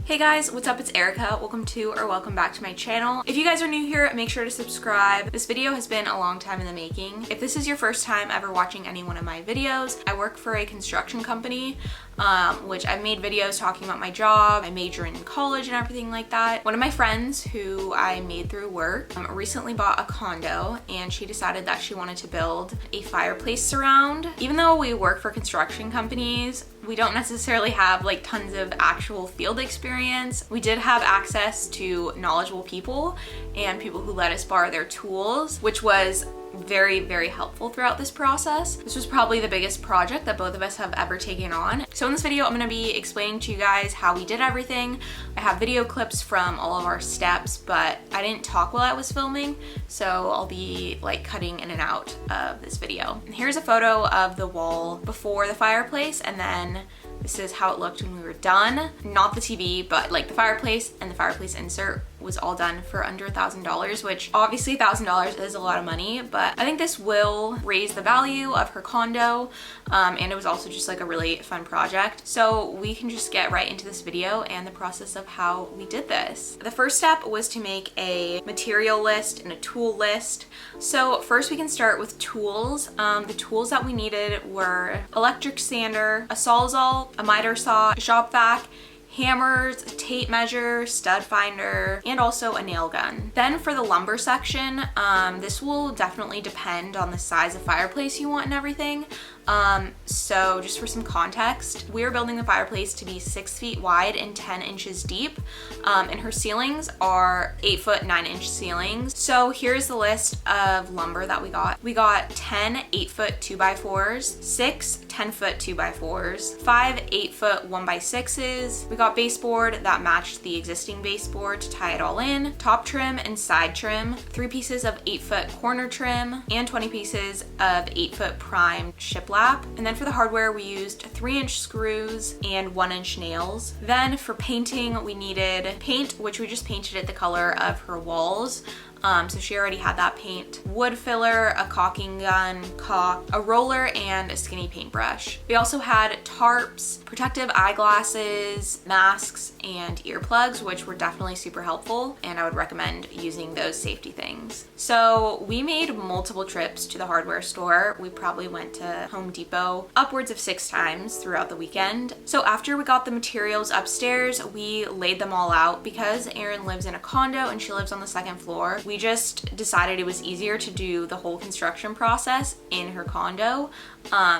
Hey guys, what's up? It's Erica. Welcome back to my channel. If you guys are new here, make sure to subscribe. This video has been a long time in the making. If this is your first time ever watching any one of my videos, I work for a construction company, which I've made videos talking about my job, my major in college and everything like that. One of my friends who I made through work recently bought a condo, and she decided that she wanted to build a fireplace surround. Even though we work for construction companies, we don't necessarily have like tons of actual field experience. We did have access to knowledgeable people and people who let us borrow their tools, which was very, very helpful throughout this process. This was probably the biggest project that both of us have ever taken on. So in this video, I'm going to be explaining to you guys how we did everything. I have video clips from all of our steps, but I didn't talk while I was filming, so I'll be like cutting in and out of this video. And here's a photo of the wall before the fireplace, and then this is how it looked when we were done. Not the TV, but like the fireplace and the fireplace insert was all done for under $1,000, which obviously $1,000 is a lot of money, but I think this will raise the value of her condo, and it was also just like a really fun project. So we can just get right into this video and the process of how we did this. The first step was to make a material list and a tool list. So first we can start with tools. The tools that we needed were electric sander, a Sawzall, a miter saw, a shop vac, hammers, a tape measure, stud finder, and also a nail gun. Then for the lumber section, this will definitely depend on the size of fireplace you want and everything. So just for some context, we're building the fireplace to be 6 feet wide and 10 inches deep, and her ceilings are 8 foot 9 inch ceilings. So here's the list of lumber that we got. We got 10 8 foot 2x4s, 6 10 foot 2x4s, 5 8 foot 1x6s. We got baseboard that matched the existing baseboard to tie it all in, top trim and side trim, 3 pieces of 8 foot corner trim, and 20 pieces of 8 foot prime shiplap. And then for the hardware, we used 3-inch screws and 1-inch nails. Then for painting, we needed paint, which we just painted it the color of her walls. So she already had that paint. Wood filler, a caulking gun, caulk, a roller, and a skinny paintbrush. We also had tarps, protective eyeglasses, masks, and earplugs, which were definitely super helpful, and I would recommend using those safety things. So we made multiple trips to the hardware store. We probably went to Home Depot upwards of 6 times throughout the weekend. So after we got the materials upstairs, we laid them all out. Because Erin lives in a condo and she lives on the 2nd floor, we just decided it was easier to do the whole construction process in her condo.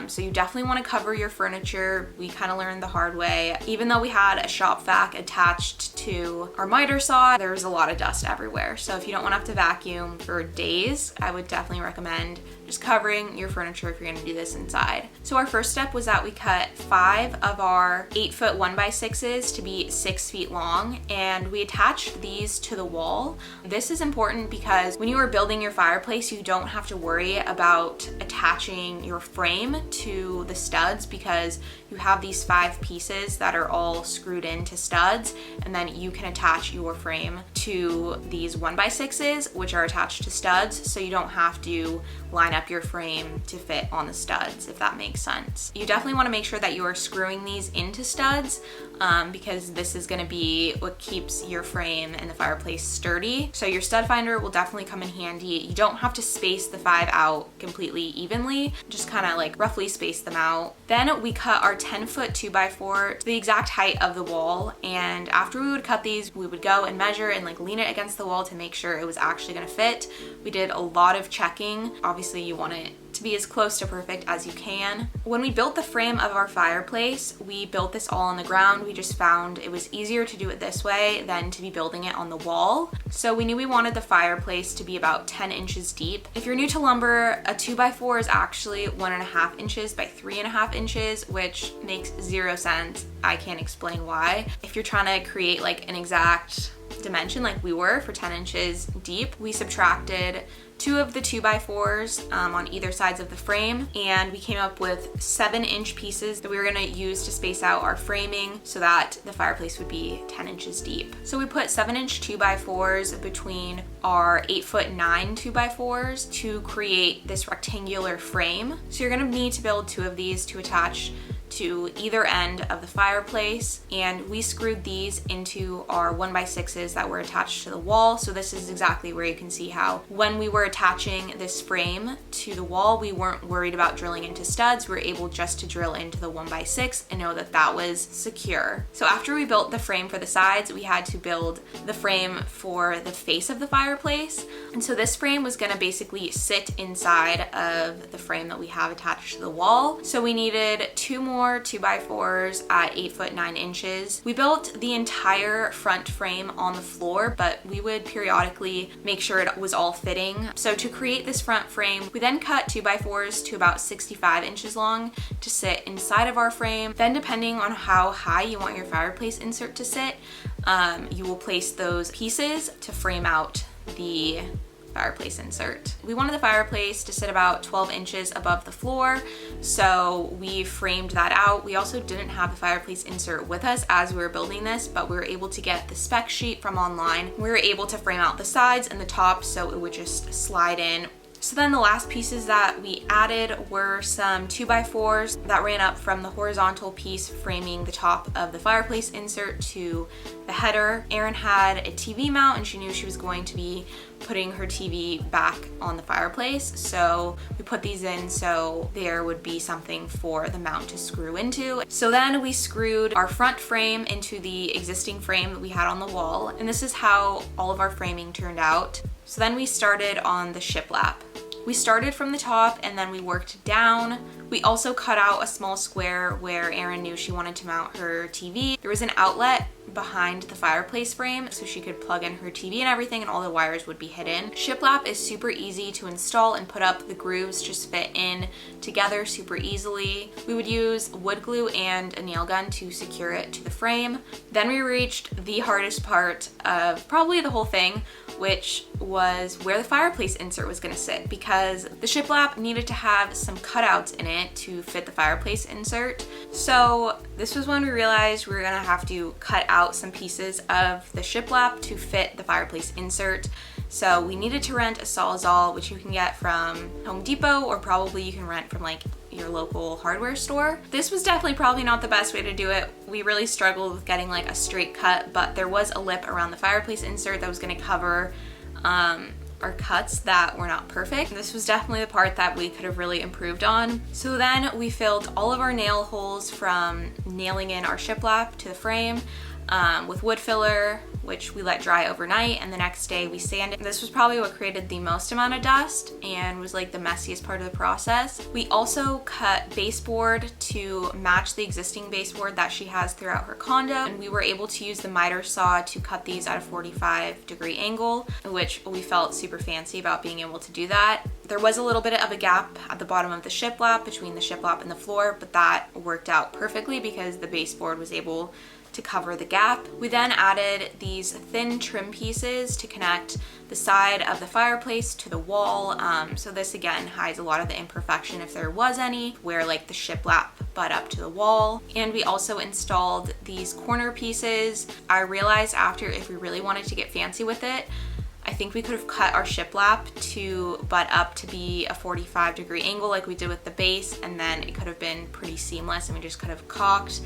So you definitely want to cover your furniture. We kind of learned the hard way. Even though we had a shop vac attached to our miter saw, there was a lot of dust everywhere. So if you don't want to have to vacuum for days, I would definitely recommend just covering your furniture if you're going to do this inside. So our first step was that we cut 5 of our 8 foot 1x6s to be 6 feet long, and we attached these to the wall. This is important because when you are building your fireplace, you don't have to worry about attaching your frame to the studs, because you have these 5 pieces that are all screwed into studs, and then you can attach your frame to these 1x6s, which are attached to studs, so you don't have to line up your frame to fit on the studs, if that makes sense. You definitely want to make sure that you are screwing these into studs, because this is going to be what keeps your frame and the fireplace sturdy. So your stud finder will definitely come in handy. You don't have to space the 5 out completely evenly, just kind of like roughly space them out. Then we cut our 10 foot 2x4 to the exact height of the wall, and after we would cut these, we would go and measure and like lean it against the wall to make sure it was actually going to fit. We did a lot of checking. Obviously you want it to be as close to perfect as you can. When we built the frame of our fireplace, we built this all on the ground. We just found it was easier to do it this way than to be building it on the wall. So we knew we wanted the fireplace to be about 10 inches deep. If you're new to lumber, a 2x4 is actually 1.5 inches by 3.5 inches, which makes 0 sense. I can't explain why. If you're trying to create like an exact dimension like we were for 10 inches deep, we subtracted 2 of the 2x4s on either sides of the frame, and we came up with 7-inch pieces that we were going to use to space out our framing so that the fireplace would be 10 inches deep. So we put 7-inch 2x4s between our 8 foot 9 2x4s to create this rectangular frame. So you're going to need to build 2 of these to attach to either end of the fireplace, and we screwed these into our 1x6s that were attached to the wall. So this is exactly where you can see how when we were attaching this frame to the wall, we weren't worried about drilling into studs. We were able just to drill into the 1x6 and know that that was secure. So after we built the frame for the sides, we had to build the frame for the face of the fireplace. And so this frame was gonna basically sit inside of the frame that we have attached to the wall. So we needed 2 more 2x4s at 8 foot 9 inches. We built the entire front frame on the floor, but we would periodically make sure it was all fitting. So to create this front frame, we then cut 2x4s to about 65 inches long to sit inside of our frame. Then depending on how high you want your fireplace insert to sit, you will place those pieces to frame out the fireplace insert. We wanted the fireplace to sit about 12 inches above the floor, so we framed that out. We also didn't have the fireplace insert with us as we were building this, but we were able to get the spec sheet from online. We were able to frame out the sides and the top so it would just slide in. So then the last pieces that we added were some 2x4s that ran up from the horizontal piece framing the top of the fireplace insert to the header. Erin had a TV mount and she knew she was going to be putting her TV back on the fireplace. So we put these in so there would be something for the mount to screw into. So then we screwed our front frame into the existing frame that we had on the wall. And this is how all of our framing turned out. So then we started on the shiplap. We started from the top and then we worked down. We also cut out a small square where Erin knew she wanted to mount her TV. There was an outlet behind the fireplace frame so she could plug in her TV and everything, and all the wires would be hidden. Shiplap is super easy to install and put up. The grooves just fit in together super easily. We would use wood glue and a nail gun to secure it to the frame. Then we reached the hardest part of probably the whole thing, which was where the fireplace insert was going to sit, because the shiplap needed to have some cutouts in it to fit the fireplace insert. So this was when we realized we were going to have to cut out some pieces of the shiplap to fit the fireplace insert. So we needed to rent a Sawzall, which you can get from Home Depot, or probably you can rent from like your local hardware store. This was definitely probably not the best way to do it. We really struggled with getting like a straight cut, but there was a lip around the fireplace insert that was going to cover our cuts that were not perfect. This was definitely the part that we could have really improved on. So then we filled all of our nail holes from nailing in our shiplap to the frame with wood filler, which we let dry overnight, and the next day we sanded. This was probably what created the most amount of dust and was like the messiest part of the process. We also cut baseboard to match the existing baseboard that she has throughout her condo, and we were able to use the miter saw to cut these at a 45-degree angle, which we felt super fancy about being able to do that. There was a little bit of a gap at the bottom of the shiplap between the shiplap and the floor, but that worked out perfectly because the baseboard was able to cover the gap. We then added these thin trim pieces to connect the side of the fireplace to the wall. So this again hides a lot of the imperfection, if there was any, where like the shiplap butt up to the wall. And we also installed these corner pieces. I realized after, if we really wanted to get fancy with it, I think we could have cut our shiplap to butt up to be a 45-degree angle like we did with the base, and then it could have been pretty seamless and we just could have caulked.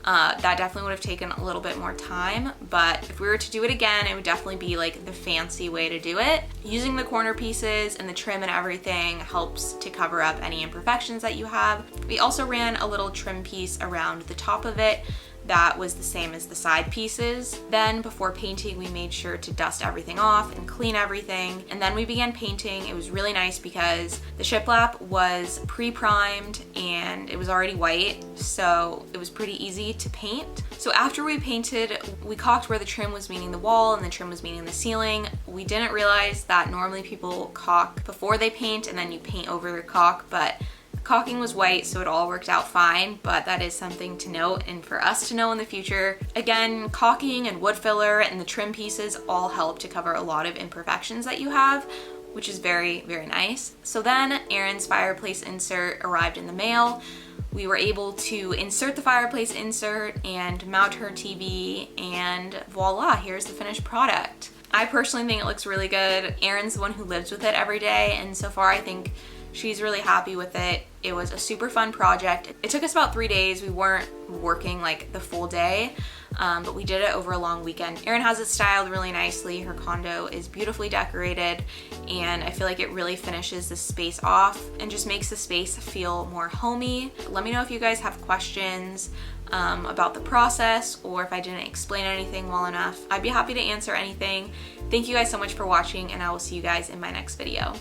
That definitely would have taken a little bit more time, but if we were to do it again, it would definitely be like the fancy way to do it. Using the corner pieces and the trim and everything helps to cover up any imperfections that you have. We also ran a little trim piece around the top of it that was the same as the side pieces. Then before painting, we made sure to dust everything off and clean everything. And then we began painting. It was really nice because the shiplap was pre-primed and it was already white, so it was pretty easy to paint. So after we painted, we caulked where the trim was meeting the wall and the trim was meeting the ceiling. We didn't realize that normally people caulk before they paint and then you paint over your caulk, but caulking was white, so it all worked out fine, but that is something to note and for us to know in the future. Again, caulking and wood filler and the trim pieces all help to cover a lot of imperfections that you have, which is very, very nice. So then Erin's fireplace insert arrived in the mail. We were able to insert the fireplace insert and mount her TV, and voila, here's the finished product. I personally think it looks really good. Erin's the one who lives with it every day, and so far I think she's really happy with it. It was a super fun project. It took us about 3 days. We weren't working like the full day, but we did it over a long weekend. Erin has it styled really nicely. Her condo is beautifully decorated, and I feel like it really finishes the space off and just makes the space feel more homey. Let me know if you guys have questions about the process, or if I didn't explain anything well enough. I'd be happy to answer anything. Thank you guys so much for watching, and I will see you guys in my next video.